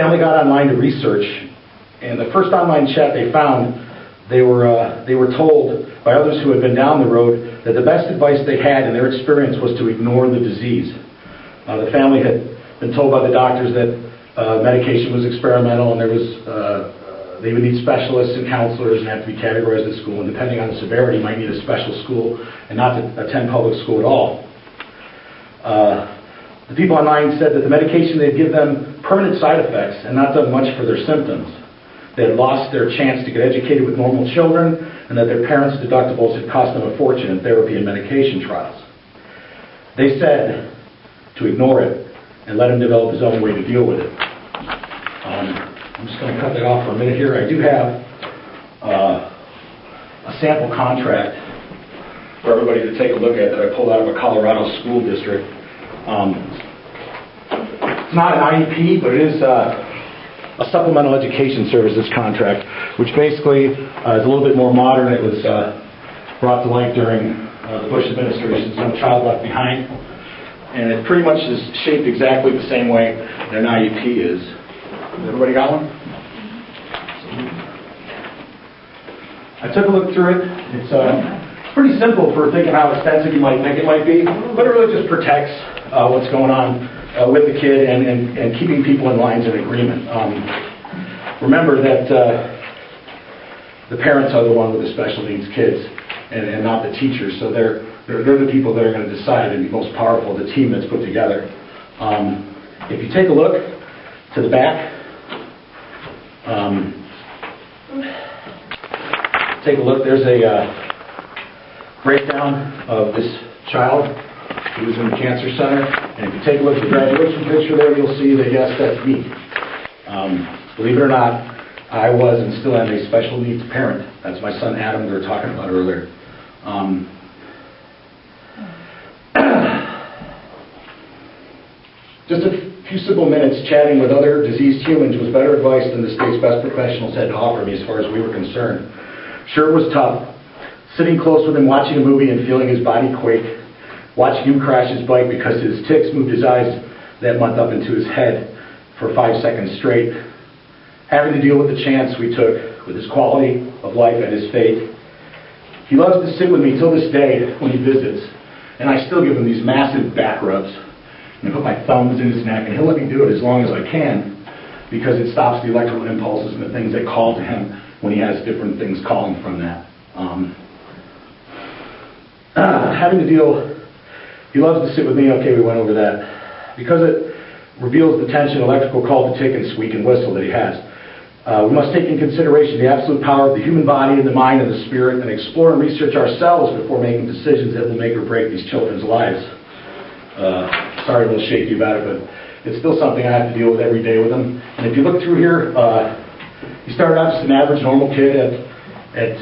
finally got online to research, and the first online chat they found, they were told by others who had been down the road that the best advice they had in their experience was to ignore the disease. The family had been told by the doctors that medication was experimental, and they would need specialists and counselors and have to be categorized at school, and depending on the severity, might need a special school and not to attend public school at all. The people online said that the medication they'd give them permanent side effects and not done much for their symptoms. They had lost their chance to get educated with normal children, and that their parents' deductibles had cost them a fortune in therapy and medication trials. They said to ignore it and let him develop his own way to deal with it. I'm just going to cut that off for a minute here. I do have a sample contract for everybody to take a look at that I pulled out of a Colorado school district. It's not an IEP, but it is a supplemental education services contract, which basically is a little bit more modern. It was brought to light during the Bush administration, No Child Left Behind. And it pretty much is shaped exactly the same way that an IEP is. Everybody got one? I took a look through it. It's pretty simple for thinking how extensive you might think it might be, but it really just protects what's going on with the kid and keeping people in lines of agreement. Remember that the parents are the one with the special needs kids and not the teachers, so they're the people that are going to decide and be most powerful, the team that's put together. If you take a look to the back, take a look, there's a breakdown of this child who was in the cancer center, and if you take a look at the graduation picture there, you'll see that yes, that's me. Believe it or not, I was and still am a special needs parent. That's my son Adam we were talking about earlier. Just a few simple minutes chatting with other diseased humans was better advice than the state's best professionals had to offer me as far as we were concerned. Sure, it was tough. Sitting close with him, watching a movie and feeling his body quake. Watching him crash his bike because his tics moved his eyes that month up into his head for 5 seconds straight. Having to deal with the chance we took with his quality of life and his fate. He loves to sit with me till this day when he visits, and I still give him these massive back rubs. And I put my thumbs in his neck, and he'll let me do it as long as I can because it stops the electrical impulses and the things that call to him when he has different things calling from that. Having to deal, he loves to sit with me, okay, we went over that, because it reveals the tension, electrical call to tick and squeak and whistle that he has. We must take in consideration the absolute power of the human body and the mind and the spirit and explore and research ourselves before making decisions that will make or break these children's lives. Sorry, a little shaky about it, but it's still something I have to deal with every day with him. And if you look through here, he started out just an average normal kid at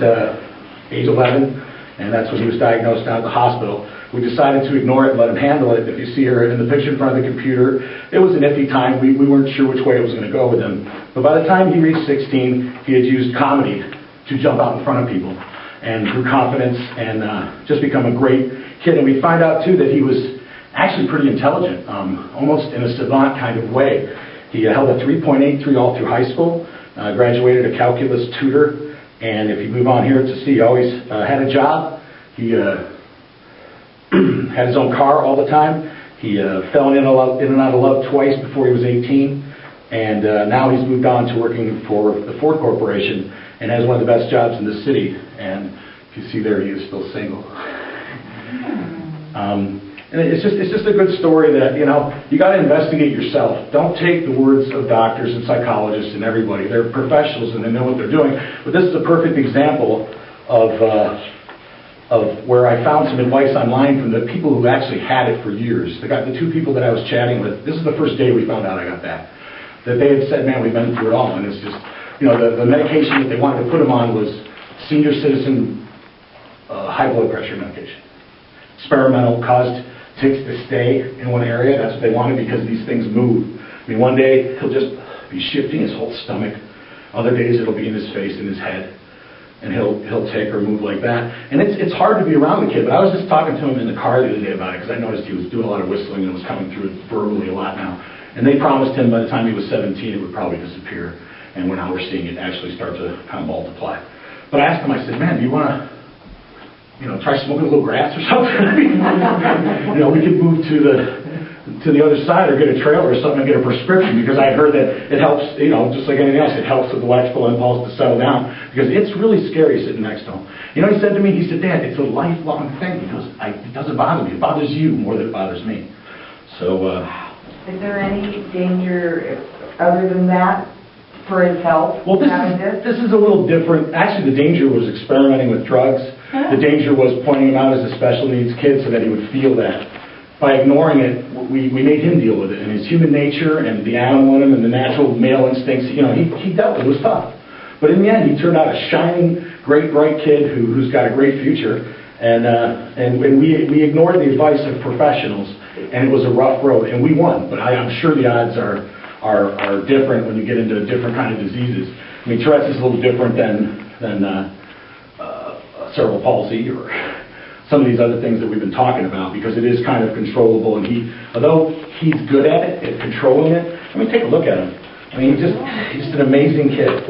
age 11, and that's when he was diagnosed down at the hospital. We decided to ignore it and let him handle it. If you see her in the picture in front of the computer, it was an iffy time. We weren't sure which way it was going to go with him. But by the time he reached 16, he had used comedy to jump out in front of people and grew confidence and just become a great kid. And we find out, too, that he was actually pretty intelligent, almost in a savant kind of way. He held a 3.83 all through high school, graduated a calculus tutor, and if you move on here to see, he always had a job. He had his own car all the time. He fell in and out of love twice before he was 18, and now he's moved on to working for the Ford Corporation and has one of the best jobs in the city. And if you see there, he is still single. And it's just a good story that, you know, you got to investigate yourself. Don't take the words of doctors and psychologists and everybody. They're professionals and they know what they're doing. But this is a perfect example of where I found some advice online from the people who actually had it for years. The two people that I was chatting with, this is the first day we found out I got that. That they had said, man, we've been through it all. And it's just, you know, the medication that they wanted to put him on was senior citizen high blood pressure medication. Experimental, caused tics to stay in one area. That's what they wanted because these things move. I mean, one day he'll just be shifting his whole stomach. Other days it'll be in his face, in his head. and he'll tick or move like that. And it's hard to be around the kid, but I was just talking to him in the car the other day about it, because I noticed he was doing a lot of whistling and was coming through it verbally a lot now. And they promised him by the time he was 17 it would probably disappear, and now we're seeing it actually start to kind of multiply. But I asked him, I said, man, do you want to, try smoking a little grass or something? We could move to the other side or get a trailer or something and get a prescription, because I heard that it helps, just like anything else, it helps with electrical impulse to settle down, because it's really scary sitting next to him. He said to me, he said, Dad, it's a lifelong thing. He goes, it doesn't bother me. It bothers you more than it bothers me. So, is there any danger other than that for his health? Well, this is a little different. Actually, the danger was experimenting with drugs. The danger was pointing him out as a special needs kid so that he would feel that. By ignoring it, we made him deal with it. And his human nature and the animal in him and the natural male instincts, he dealt with it. It was tough. But in the end, he turned out a shining, great, bright kid who's got a great future. And we ignored the advice of professionals, and it was a rough road. And we won. But I'm sure the odds are different when you get into different kind of diseases. I mean, Tourette's is a little different than cerebral palsy or some of these other things that we've been talking about, because it is kind of controllable, and although he's good at it, at controlling it, take a look at him. He's just an amazing kid.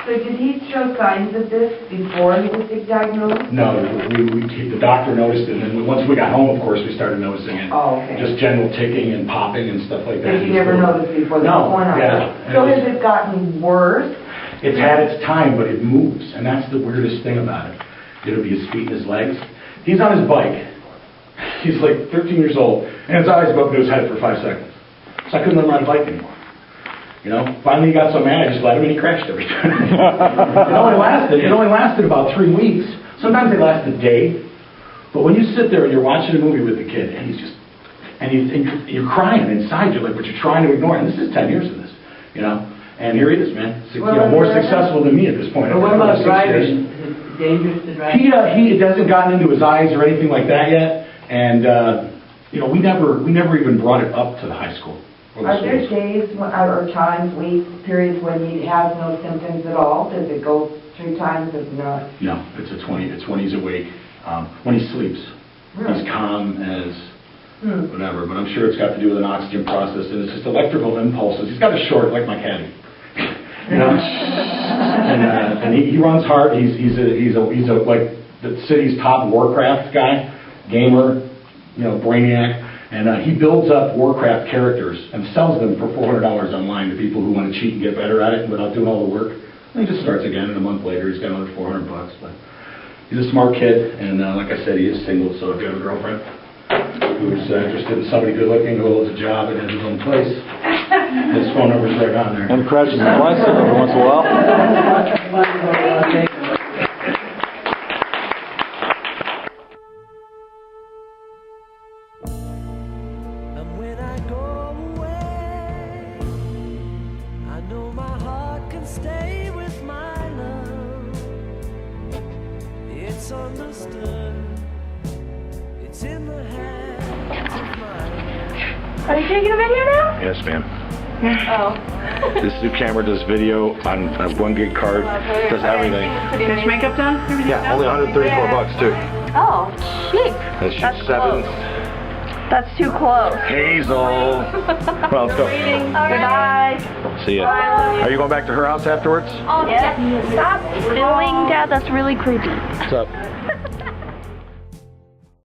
So did he show signs of this before he was diagnosed? No, the doctor noticed it, and then once we got home, of course, we started noticing it. Oh, okay. Just general ticking and popping and stuff like that. But you never noticed before? No, yeah. So has it gotten worse? It's had its time, but it moves, and that's the weirdest thing about it. It'll be his feet and his legs. He's on his bike. He's like 13 years old, and his eyes go up to his head for 5 seconds. So I couldn't let him ride a bike anymore. Finally he got so mad, I just let him, and he crashed every time. It only lasted about 3 weeks. Sometimes they last a day. But when you sit there and you're watching a movie with the kid, and you're crying inside, you're like, but you're trying to ignore it. And this is 10 years of this, And here he is, man. More successful than me at this point. But what about driving? Is it dangerous to drive? He hasn't gotten into his eyes or anything like that yet. And, we never even brought it up to the high school. Are there days or times, weeks, periods when he has no symptoms at all? Does it go through times of not? No, it's when he's awake. When he sleeps. Really? He's calm as whatever. But I'm sure it's got to do with an oxygen process, and it's just electrical impulses. He's got a short, like my caddy. And he runs hard. He's like the city's top Warcraft guy, gamer, brainiac. And he builds up Warcraft characters and sells them for $400 online to people who want to cheat and get better at it without doing all the work. And he just starts again, and a month later he's got another $400. But he's a smart kid, and like I said, he is single. So if you have a girlfriend who's interested in somebody good looking who holds a job and has his own place, his phone number's right on there. And crashes his license every once in a while. Stay with my love. It's understood. It's in the hands of my. Are you taking a video now? Yes, ma'am. Oh. This new camera does video on a 1 gig card, does everything. Finish makeup done? Yeah, only $134 too. Oh, cheap. That's 7. That's too close. Hazel. Well, let's go. Goodbye. See ya. Are you going back to her house afterwards? Oh, yeah. Stop filming, Dad. That's really creepy. What's up?